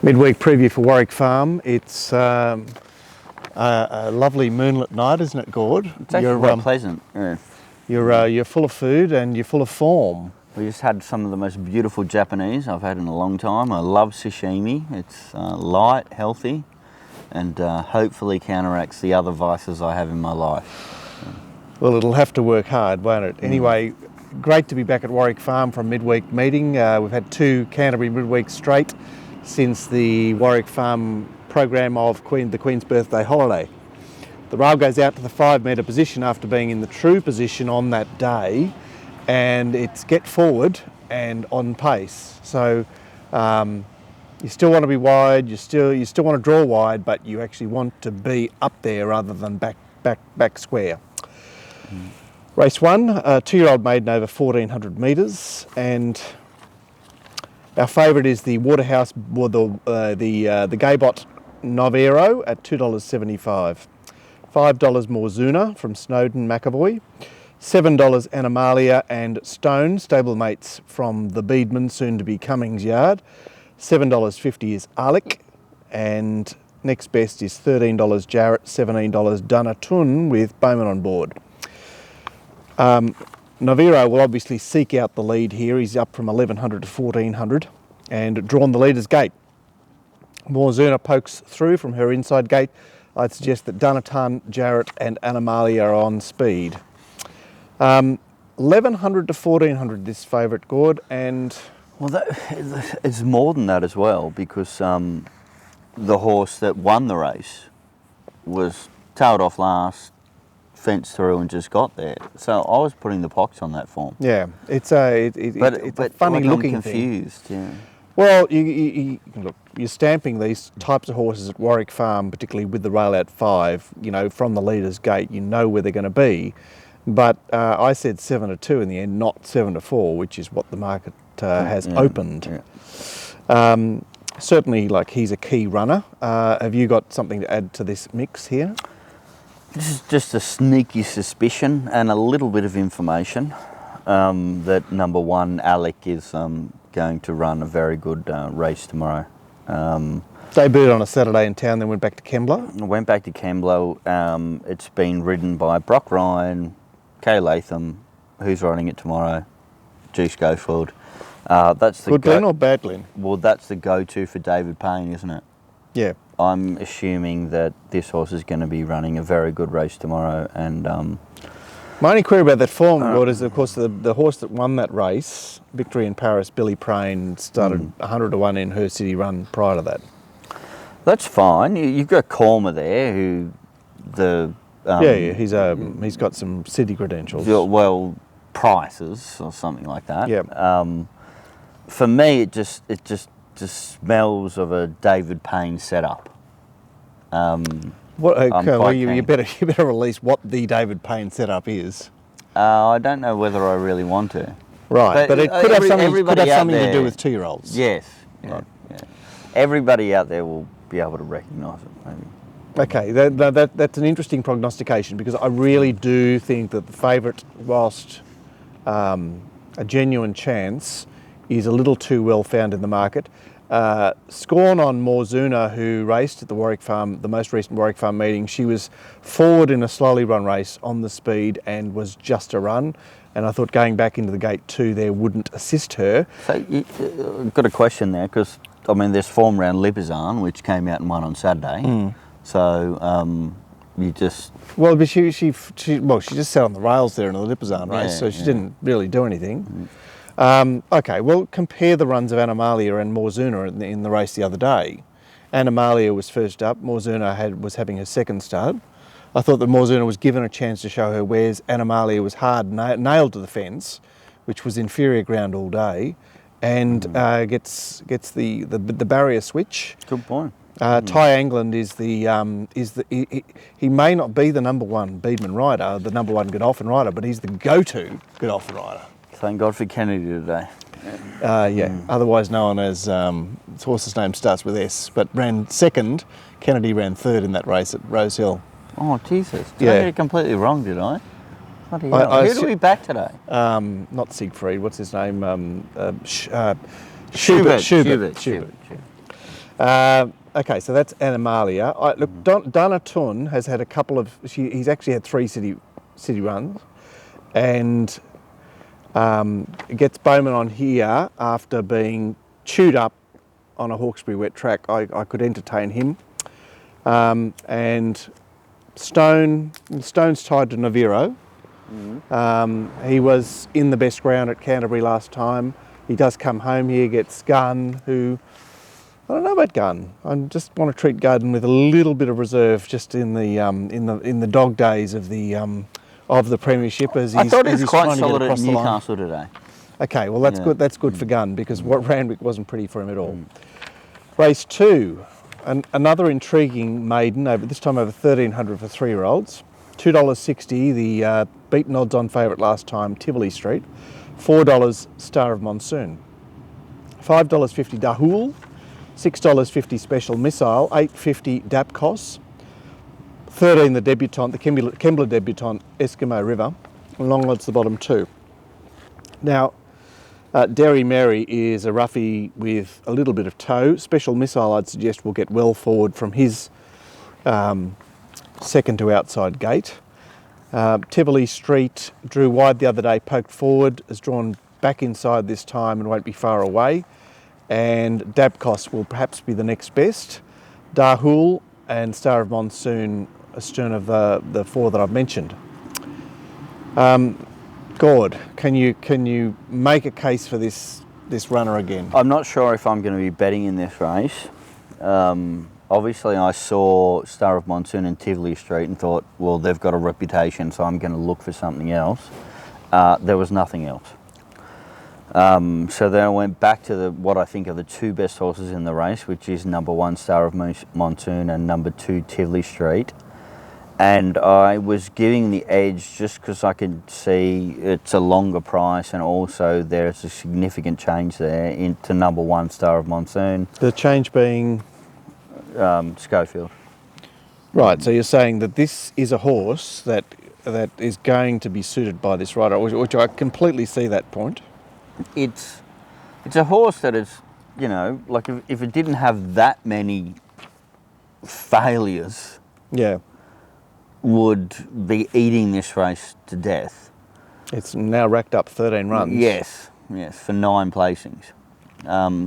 Midweek preview for Warwick Farm. It's a lovely moonlit night, isn't it, Gord? It's actually quite pleasant. Yeah. You're full of food and you're full of form. We just had some of the most beautiful Japanese I've had in a long time. I love sashimi. It's light, healthy, and hopefully counteracts the other vices I have in my life. Well, it'll have to work hard, won't it? Anyway, great to be back at Warwick Farm for a midweek meeting. We've had 2 Canterbury midweeks straight since the Warwick Farm program of the Queen's birthday holiday. The rail goes out to the 5 metre position after being in the true position on that day, and it's get forward and on pace. So you still want to be wide, you still want to draw wide, but you actually want to be up there rather than back square. Race 1, a 2-year-old maiden over 1400 metres, and our favourite is the Waterhouse, or the Gaybot Novero at $2.75. $5 Morzuna from Snowden McAvoy, $7 Animalia and Stone, stablemates from the Beedman, soon to be Cummings Yard. $7.50 is Arlick, and next best is $13 Jarrett, $17 Dunatun with Bowman on board. Novero will obviously seek out the lead here. He's up from 1100 to 1400 and drawn the leader's gate. Morzuna pokes through from her inside gate. I'd suggest that Dunatan, Jarrett and Animalia are on speed. 1100 to 1400 this favourite, Gord, and... Well, it's more than that as well, because the horse that won the race was tailed off last, fenced through and just got there. So I was putting the pox on that form. Yeah, it's a funny looking I'm confused, thing. Yeah. Well, look, you're stamping these types of horses at Warwick Farm, particularly with the rail out 5, from the leader's gate, you know where they're going to be. But I said 7 to 2 in the end, not 7 to 4, which is what the market has opened. Yeah. Certainly, he's a key runner. Have you got something to add to this mix here? This is just a sneaky suspicion and a little bit of information that number 1, Alec, is going to run a very good race tomorrow. Debuted on a Saturday in town, then went back to Kembla? Went back to Kembla. It's been ridden by Brock Ryan, Kay Latham, who's riding it tomorrow, Juice Schofield. That's the good Glen or bad Glen? Well, that's the go-to for David Payne, isn't it? Yeah. I'm assuming that this horse is going to be running a very good race tomorrow, and my only query about that form, Gord, is of course the horse that won that race, Victory in Paris, Billy Prain, started 100 to 1 in her city run prior to that. That's fine. You've got Cormer there, who he's got some city credentials. Well, prices or something like that. Yeah. For me, it just smells of a David Payne setup. You better release what the David Payne setup is. I don't know whether I really want to. Right, but it could have something to do with 2-year-olds. Yes. Yeah, right. Yeah. Everybody out there will be able to recognise it, maybe. Okay, that's an interesting prognostication, because I really do think that the favourite, whilst a genuine chance, is a little too well found in the market. Scorn on Morzuna, who raced at the Warwick Farm, the most recent Warwick Farm meeting. She was forward in a slowly run race on the speed and was just a run. And I thought going back into the gate 2 there wouldn't assist her. So I've got a question there, because there's form round Lipizan, which came out and won on Saturday. So you just... Well, but she just sat on the rails there in the Lipizan race, so she didn't really do anything. Okay, well, compare the runs of Animalia and Morzuna in the race the other day. Animalia was first up, Morzuna was having her second start. I thought that Morzuna was given a chance to show her wares. Animalia was hard nailed to the fence, which was inferior ground all day, and gets the barrier switch. Good point. Ty Angland he may not be the number 1 Beedman rider, the number 1 Godolphin rider, but he's the go-to Godolphin rider. Thank God for Kennedy today. Otherwise known as, his horse's name starts with S, but ran second. Kennedy ran third in that race at Rose Hill. Oh, Jesus. Did I get it completely wrong, did I? Bloody hell. Who do we back today? Not Siegfried, what's his name? Schubert. Okay, so that's Animalia. Look, Donna Tun has had a couple of. He's actually had 3 city runs, and gets Bowman on here after being chewed up on a Hawkesbury wet track. I could entertain him, and Stone's tied to Naviro. He was in the best ground at Canterbury last time. He does come home here, gets Gun, who. I don't know about Gun. I just want to treat Gun with a little bit of reserve, just in the dog days of the premiership. As he's, I thought he was quite trying to get solid at across the line. Newcastle today. Okay, well that's good. That's good for Gun, because what Randwick wasn't pretty for him at all. Race 2, another intriguing maiden. This time over 1,300 for 3-year-olds. $2.60. The beaten odds-on favourite last time, Tivoli Street. $4 Star of Monsoon. $5.50 Dahul. $6.50 Special Missile, $8.50 Dapkos, $13 the debutante, the Kembla debutante Eskimo River, and long odds the bottom 2. Now, Derry Mary is a roughie with a little bit of toe. Special Missile, I'd suggest, will get well forward from his second to outside gate. Tivoli Street drew wide the other day, poked forward, has drawn back inside this time and won't be far away. And Dabkos will perhaps be the next best. Dahul and Star of Monsoon astern of the 4 that I've mentioned. Gord, can you make a case for this runner again? I'm not sure if I'm going to be betting in this race. Obviously, I saw Star of Monsoon and Tivoli Street and thought, well, they've got a reputation, so I'm going to look for something else. There was nothing else. So then I went back to what I think are the 2 best horses in the race, which is number 1 Star of Monsoon and number 2 Tivoli Street. And I was giving the edge just because I could see it's a longer price, and also there's a significant change there into number 1 Star of Monsoon. The change being? Schofield. Right, so you're saying that this is a horse that is going to be suited by this rider, which I completely see that point. It's a horse that is, like if it didn't have that many failures, would be eating this race to death. It's now racked up 13 runs. Yes, for 9 placings.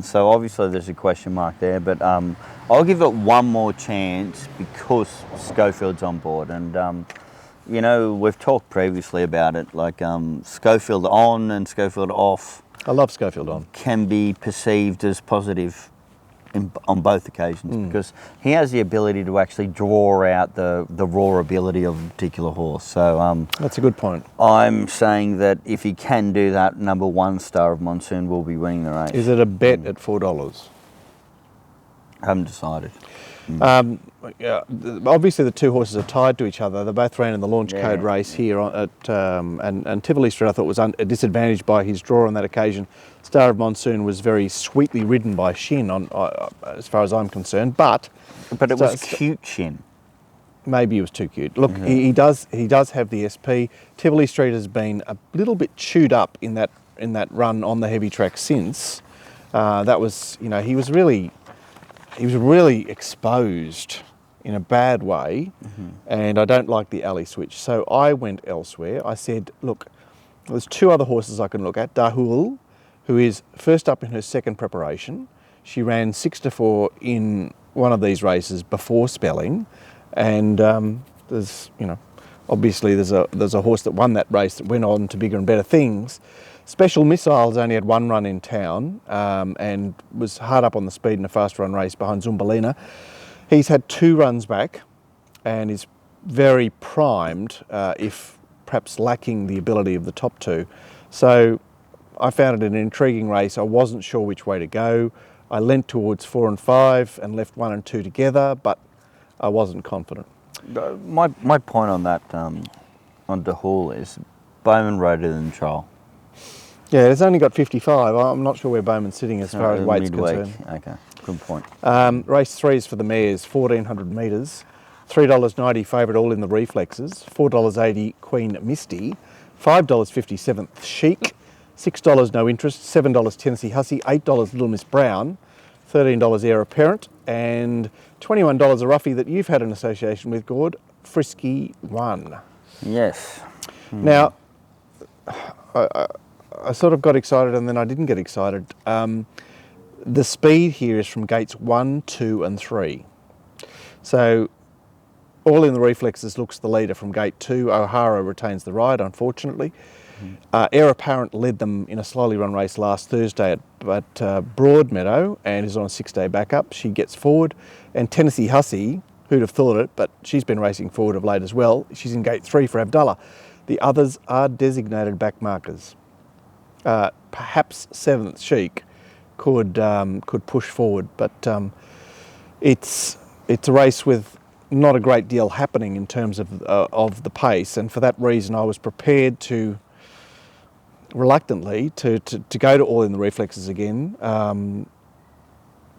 So obviously there's a question mark there, but I'll give it one more chance because Schofield's on board. And we've talked previously about it, like Schofield on and Schofield off. I love Schofield on. Can be perceived as positive on both occasions because he has the ability to actually draw out the raw ability of a particular horse. So that's a good point. I'm saying that if he can do that, number 1 Star of Monsoon will be winning the race. Is it a bet at $4? I haven't decided. Obviously the 2 horses are tied to each other. They both ran in the launch code race here at and Tivoli Street I thought was disadvantaged by his draw on that occasion. Star of Monsoon was very sweetly ridden by Shin as far as I'm concerned, but it was cute Shin. Maybe he was too cute. Look, he does have the SP. Tivoli Street has been a little bit chewed up in that run on the heavy track since. That was he was really exposed in a bad way, and I don't like the alley switch. So I went elsewhere. I said, look, there's 2 other horses I can look at. Dahul, who is first up in her second preparation. She ran 6-4 in one of these races before spelling, and there's obviously there's a horse that won that race that went on to bigger and better things. Special Missiles only had 1 run in town and was hard up on the speed in a fast run race behind Zumbalina. He's had 2 runs back and is very primed, if perhaps lacking the ability of the top 2. So I found it an intriguing race. I wasn't sure which way to go. I leant towards 4 and 5 and left 1 and 2 together, but I wasn't confident. My point on that, on Dahul, is Bowman rode it in the trial. Yeah, it's only got 55. I'm not sure where Bowman's sitting as far as weight's concerned. Okay, good point. Race 3 is for the mares, 1,400 metres. $3.90 favourite, all in the reflexes. $4.80 Queen Misty. $5.50 7th Chic. $6 No Interest. $7 Tennessee Hussy. $8 Little Miss Brown. $13 Heir Apparent. and $21 a roughie that you've had an association with, Gord, Frisky 1. Yes. Now, I sort of got excited and then I didn't get excited. The speed here is from gates 1, 2 and 3. So All in the Reflexes looks the leader from gate 2. O'Hara retains the ride, unfortunately. Heir Apparent led them in a slowly run race last Thursday at Broadmeadow and is on a 6-day backup. She gets forward. And Tennessee Hussey, who'd have thought it, but she's been racing forward of late as well. She's in gate 3 for Abdullah. The others are designated back markers. Perhaps 7th Chic could push forward, but it's a race with not a great deal happening in terms of the pace, and for that reason I was prepared to reluctantly to go to All in the Reflexes again.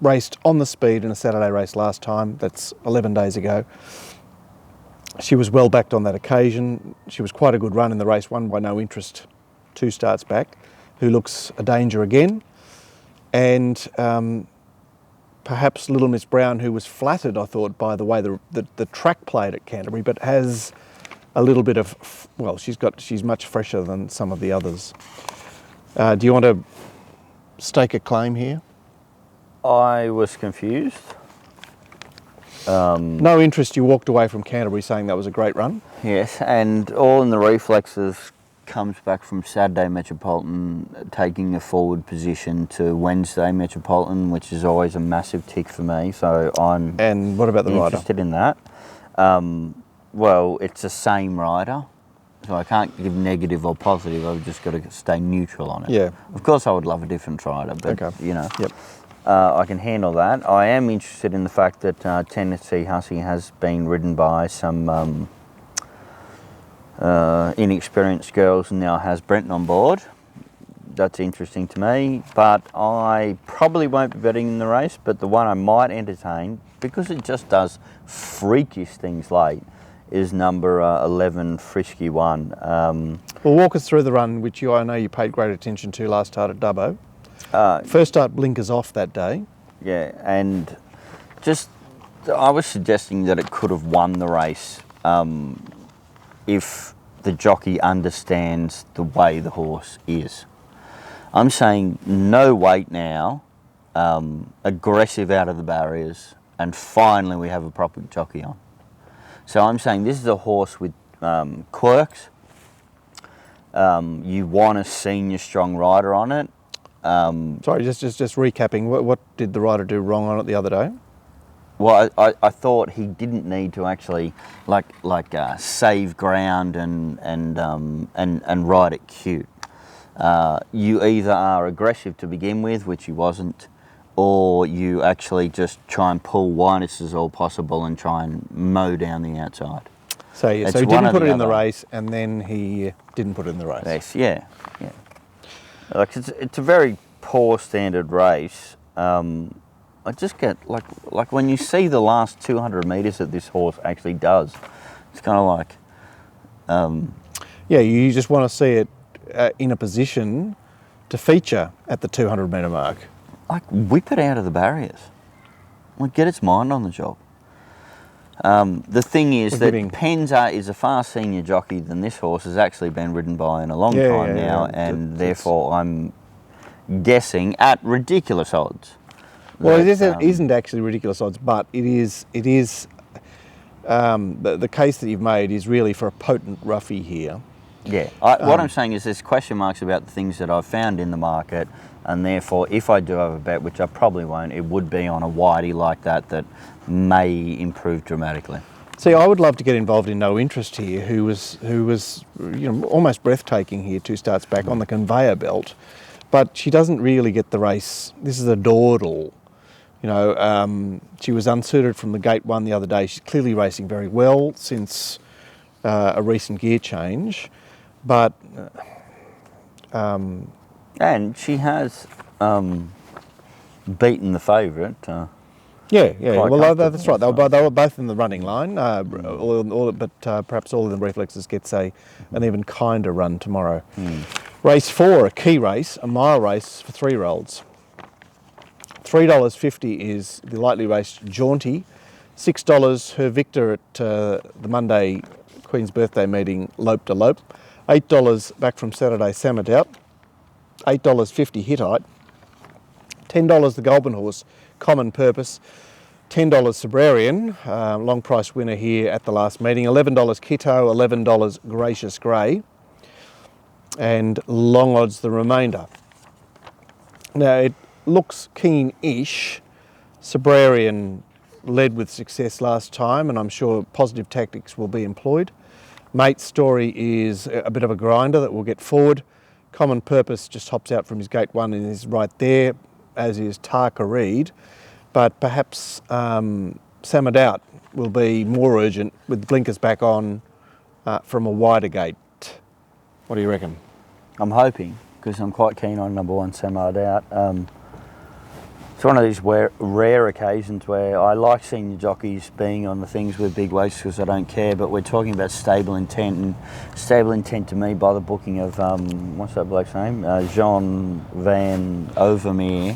Raced on the speed in a Saturday race last time, that's 11 days ago. She was well backed on that occasion. She was quite a good run in the race, won by No Interest 2 starts back, who looks a danger again. And perhaps Little Miss Brown, who was flattered, I thought, by the way the track played at Canterbury, but has a little bit of, well, she's much fresher than some of the others. Do you want to stake a claim here? I was confused. No Interest, you walked away from Canterbury saying that was a great run. Yes, and All in the Reflexes comes back from Saturday Metropolitan, taking a forward position to Wednesday Metropolitan, which is always a massive tick for me. So I'm And what about the rider? interested in that. Well, it's the same rider, so I can't give negative or positive. I've just got to stay neutral on it. Yeah. Of course, I would love a different rider, but Okay. you know. Yep. I can handle that. I am interested in the fact that Tennessee Hussey has been ridden by some inexperienced girls and now has Brenton on board. That's interesting to me, but I probably won't be betting in the race, but the one I might entertain, because it just does freakish things late, is number 11, Frisky 1. Well, walk us through the run, which I know you paid great attention to last start at Dubbo. First start blinkers off that day. Yeah, and just I was suggesting that it could have won the race if the jockey understands the way the horse is. I'm saying no weight now, aggressive out of the barriers, and finally we have a proper jockey on. So I'm saying this is a horse with quirks. You want a senior strong rider on it. Sorry, just recapping. What did the rider do wrong on it the other day? Well, I thought he didn't need to actually save ground and ride it cute. You either are aggressive to begin with, which he wasn't, or you actually just try and pull widest as all possible and try and mow down the outside. So he didn't put it in the race, and then he didn't put it in the race. Yes, yeah. Like it's a very poor standard race. I just get like when you see the last 200 metres that this horse actually does, it's kind of like. Yeah, you just want to see it in a position to feature at the 200 metre mark. Like whip it out of the barriers. Like get its mind on the job. The thing is that Penza is a far senior jockey than this horse has actually been ridden by in a long time now, and therefore I'm guessing at ridiculous odds. Well, it isn't actually ridiculous odds, but it is. The case that you've made is really for a potent roughie here. Yeah, what I'm saying is there's question marks about the things that I've found in the market, and therefore if I do have a bet, which I probably won't, it would be on a widey like that may improve dramatically. See, I would love to get involved in No Interest here, who was almost breathtaking here 2 starts back on the conveyor belt, but she doesn't really get the race. This is a dawdle. She was unsuited from the gate 1 the other day. She's clearly racing very well since a recent gear change, but and she has beaten the favourite. Yeah. Well, that's right. They were both in the running line, but perhaps All in the Reflexes gets an even kinder run tomorrow. Race 4, a key race, a mile race for 3-year-olds. $3.50 is the lightly raced Jaunty. $6 her victor at the Monday Queen's Birthday meeting, Lope to Lope. $8 back from Saturday, Samadoubt. $8.50 Hittite. $10 the Goulburn horse, Common Purpose. $10 Sabrarian, long price winner here at the last meeting. $11 Kitto, $11 Gracious Grey, and long odds the remainder. Now it looks keen-ish. Sabrarian led with success last time, and I'm sure positive tactics will be employed. Mate's Story is a bit of a grinder that will get forward. Common Purpose just hops out from his gate one and is right there, as is Tarka Reed. But perhaps Samadoubt will be more urgent with blinkers back on from a wider gate. What do you reckon? I'm hoping, because I'm quite keen on number 1 Samadoubt. It's one of these rare occasions where I like seeing the jockeys being on the things with big weights because I don't care, but we're talking about stable intent, and stable intent to me by the booking of, what's that bloke's name? Jean Van Overmeer,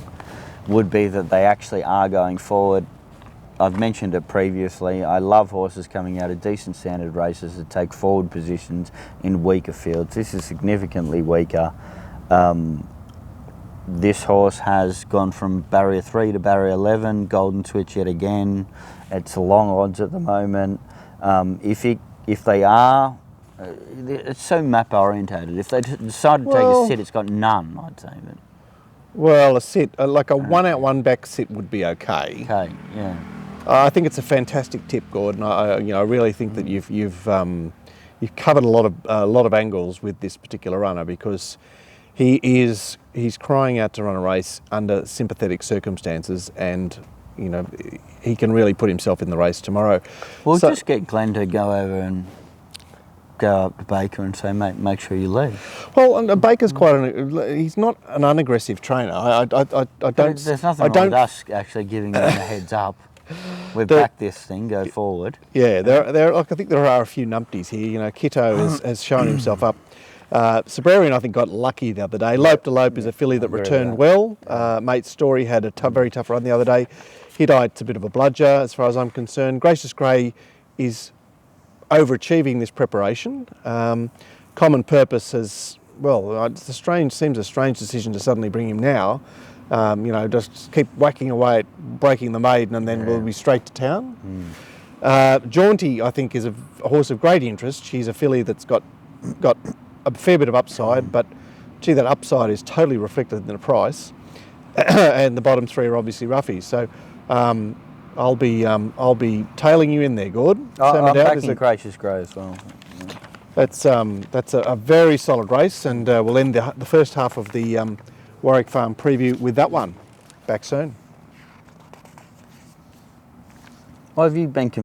would be that they actually are going forward. I've mentioned it previously, I love horses coming out of decent standard races that take forward positions in weaker fields. This is significantly weaker. This horse has gone from barrier 3 to barrier 11, golden switch yet again. It's long odds at the moment. If they are, it's so map orientated. If they decide to take a sit, it's got none, I'd say. But well, a sit, like a 1 out 1 back sit would be okay. Okay, yeah. I think it's a fantastic tip, Gordon. I really think that you've covered a lot of angles with this particular runner, because he's crying out to run a race under sympathetic circumstances, and he can really put himself in the race tomorrow. We'll just get Glenn to go over and go up to Baker and say, mate, make sure you leave. Well, and Baker's he's not an unaggressive trainer. I don't. There's nothing wrong with us actually giving them a heads up. We've backed this thing, go forward. Yeah, I think there are a few numpties here. Kitto has shown himself up. Sabrarian, I think, got lucky the other day. Lope to Lope is a filly that returned well. Mate's Story had a very tough run the other day. Hittite's a bit of a bludger as far as I'm concerned. Gracious Grey is overachieving this preparation. Common Purpose has, seems a strange decision to suddenly bring him now. Just keep whacking away at breaking the maiden, and then we'll be straight to town. Jaunty, I think, is a horse of great interest. She's a filly that's got a fair bit of upside, but gee, that upside is totally reflected in the price. And the bottom three are obviously roughies. So I'll be tailing you in there, Gord. I'm backing Gracious Grey as well. That's a very solid race, and we'll end the first half of the Warwick Farm preview with that one. Back soon. Well, have you been